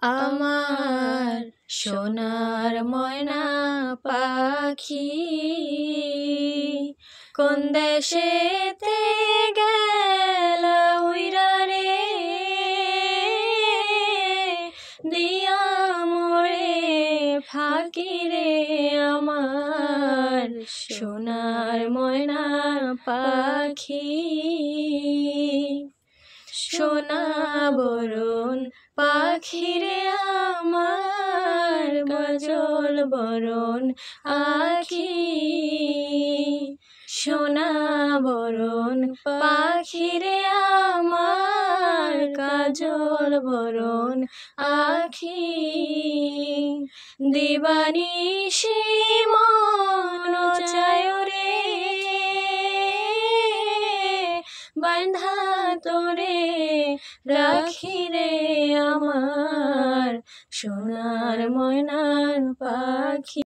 আমার সোনার ময়না পাখি কোন দেশেতে গেলা উইরা রে দিয়া মোরে ফাঁকি রে আমার সোনার ময়না পাখি সোনা বরণ পাখি রে আমার কাজল বরণ আখি সোনা বরণ পাখি রে আমার কাজল বরণ আখি দিবানিশি মন চায় রে বাঁধা তোরে রাখি রে আমার সোনার ময়নার পাখি।